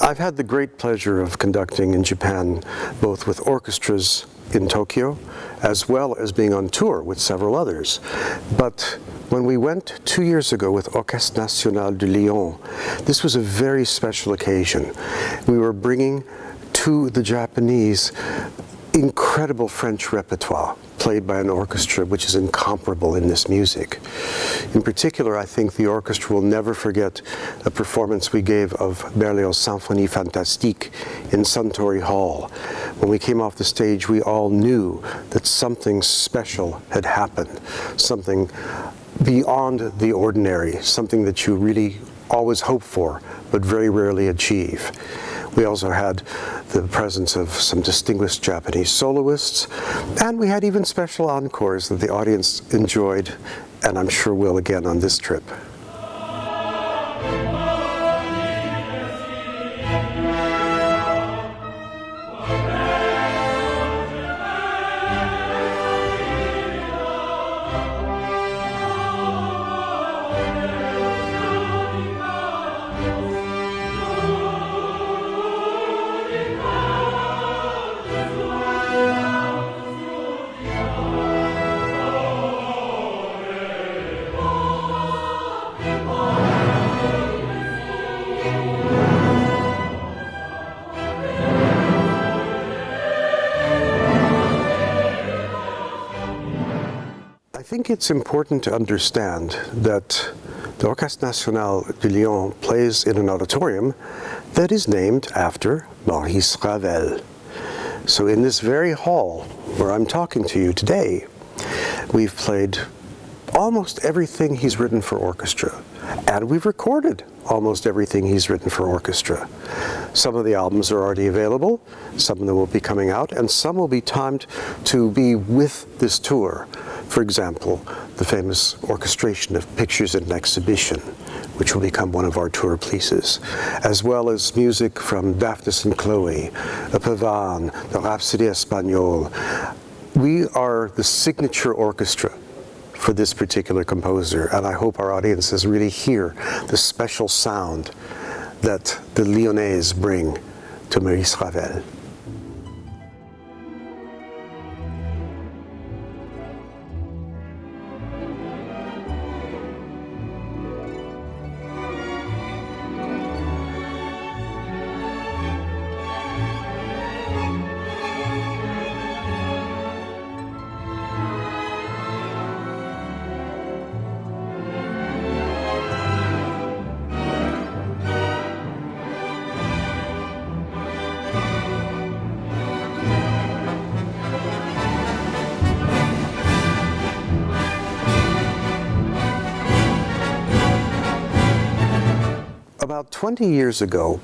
I've had the great pleasure of conducting in Japan, both with orchestras in Tokyo, as well as being on tour with several others. But when we went 2 years ago with Orchestre National de Lyon, this was a very special occasion. We were bringing to the Japanese incredible French repertoire played by an orchestra which is incomparable in this music. In particular, I think the orchestra will never forget a performance we gave of Berlioz' Symphonie Fantastique in Suntory Hall. When we came off the stage, we all knew that something special had happened, something beyond the ordinary, something that you really always hope for, but very rarely achieve. We also had the presence of some distinguished Japanese soloists, and we had even special encores that the audience enjoyed, and I'm sure will again on this trip. I think it's important to understand that the Orchestre National de Lyon plays in an auditorium that is named after Maurice Ravel. So in this very hall where I'm talking to you today, we've played almost everything he's written for orchestra, and we've recorded almost everything he's written for orchestra. Some of the albums are already available, some of them will be coming out, and some will be timed to be with this tour. For example, the famous orchestration of Pictures in an Exhibition, which will become one of our tour pieces, as well as music from Daphnis and Chloe, a Pavane, the Rhapsody Espagnole. We are the signature orchestra for this particular composer, and I hope our audiences really hear the special sound that the Lyonnais bring to Maurice Ravel. About 20 years ago,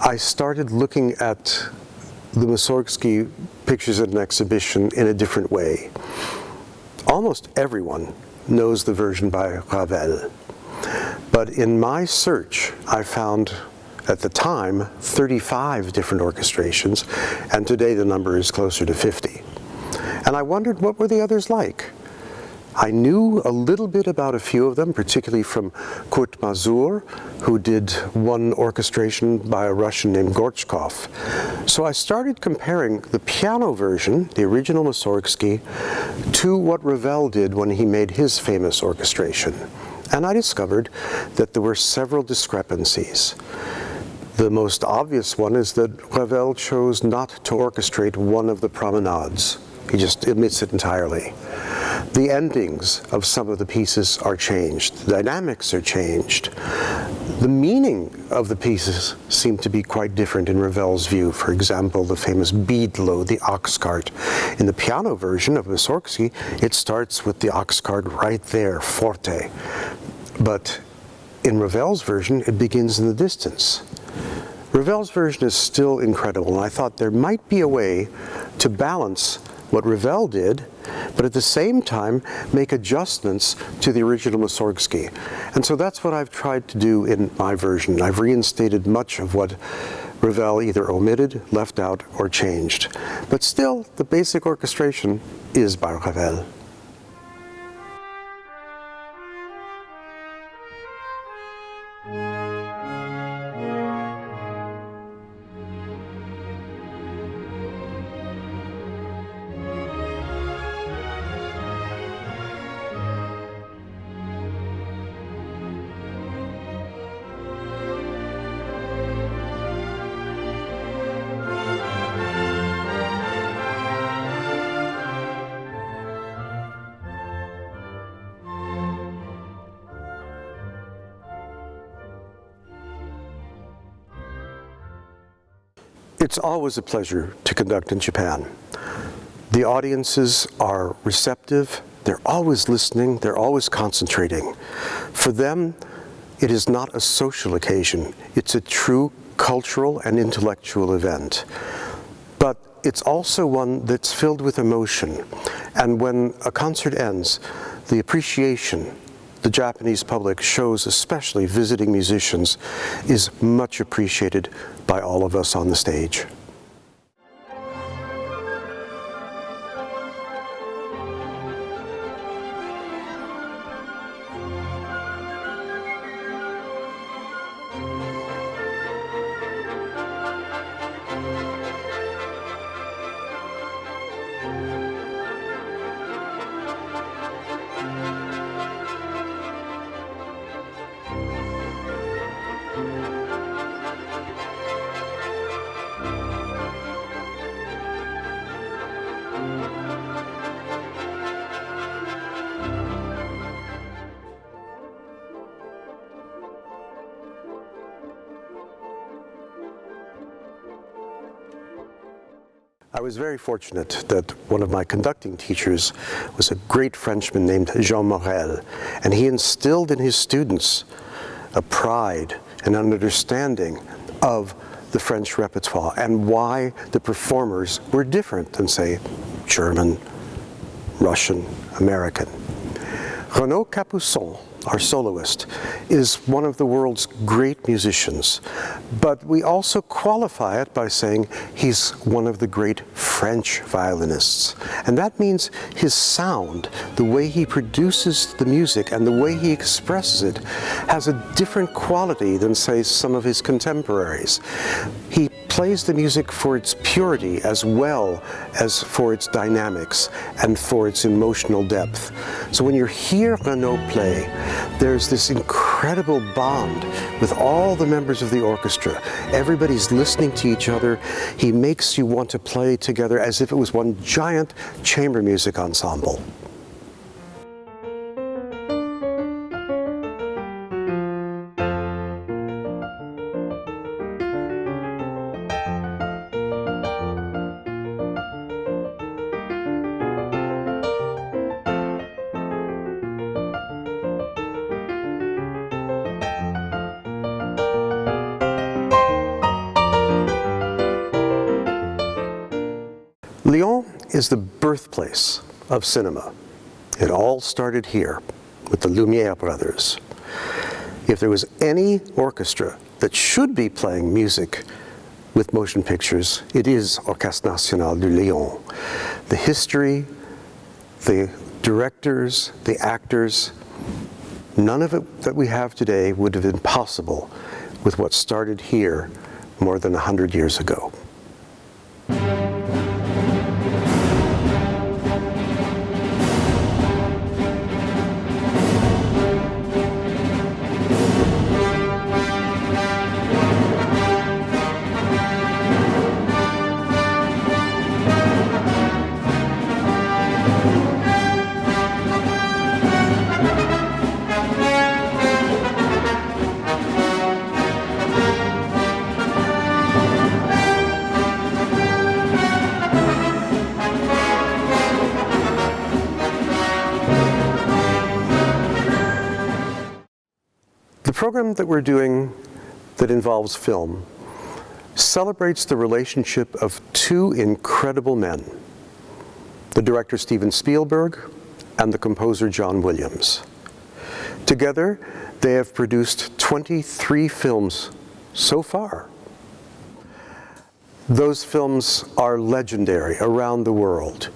I started looking at the Mussorgsky Pictures in an Exhibition in a different way. Almost everyone knows the version by Ravel, but in my search, I found at the time 35 different orchestrations, and today the number is closer to 50. And I wondered, what were the others like? I knew a little bit about a few of them, particularly from Kurt Masur, who did one orchestration by a Russian named Gorchkov. So I started comparing the piano version, the original Mussorgsky, to what Ravel did when he made his famous orchestration. And I discovered that there were several discrepancies. The most obvious one is that Ravel chose not to orchestrate one of the promenades. He just omits it entirely. The endings of some of the pieces are changed. The dynamics are changed. The meaning of the pieces seem to be quite different in Ravel's view. For example, the famous Biedlo, the ox cart. In the piano version of Mussorgsky, it starts with the ox cart right there, forte. But in Ravel's version, it begins in the distance. Ravel's version is still incredible, and I thought there might be a way to balance what Ravel did, but at the same time make adjustments to the original Mussorgsky. And so that's what I've tried to do in my version. I've reinstated much of what Ravel either omitted, left out, or changed. But still, the basic orchestration is by Ravel. It's always a pleasure to conduct in Japan. The audiences are receptive, they're always listening, they're always concentrating. For them, it is not a social occasion, it's a true cultural and intellectual event. But it's also one that's filled with emotion. And when a concert ends, the appreciation the Japanese public shows, especially visiting musicians, is much appreciated by all of us on the stage. I was very fortunate that one of my conducting teachers was a great Frenchman named Jean Morel, and he instilled in his students a pride and an understanding of the French repertoire and why the performers were different than, say, German, Russian, American. Renaud Capuçon, our soloist, is one of the world's great musicians, but we also qualify it by saying he's one of the great French violinists. And that means his sound, the way he produces the music and the way he expresses it, has a different quality than, say, some of his contemporaries. He plays the music for its purity as well as for its dynamics and for its emotional depth. So when you hear Renaud play, there's this incredible bond with all the members of the orchestra. Everybody's listening to each other. He makes you want to play together as if it was one giant chamber music ensemble. Lyon is the birthplace of cinema. It all started here with the Lumière brothers. If there was any orchestra that should be playing music with motion pictures, it is Orchestre National du Lyon. The history, the directors, the actors, none of it that we have today would have been possible with what started here more than 100 years ago. The program that we're doing that involves film celebrates the relationship of two incredible men, the director Steven Spielberg and the composer John Williams. Together, they have produced 23 films so far. Those films are legendary around the world.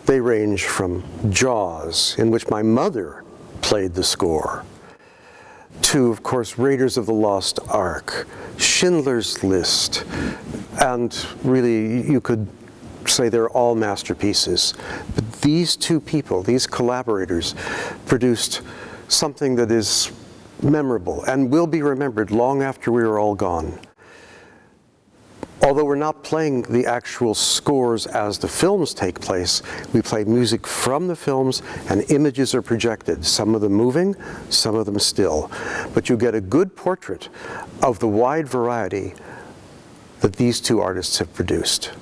They range from Jaws, in which my mother played the score, to, of course, Raiders of the Lost Ark, Schindler's List, and really you could say they're all masterpieces. But these two people, these collaborators, produced something that is memorable and will be remembered long after we are all gone. Although we're not playing the actual scores as the films take place, we play music from the films and images are projected, some of them moving, some of them still. But you get a good portrait of the wide variety that these two artists have produced.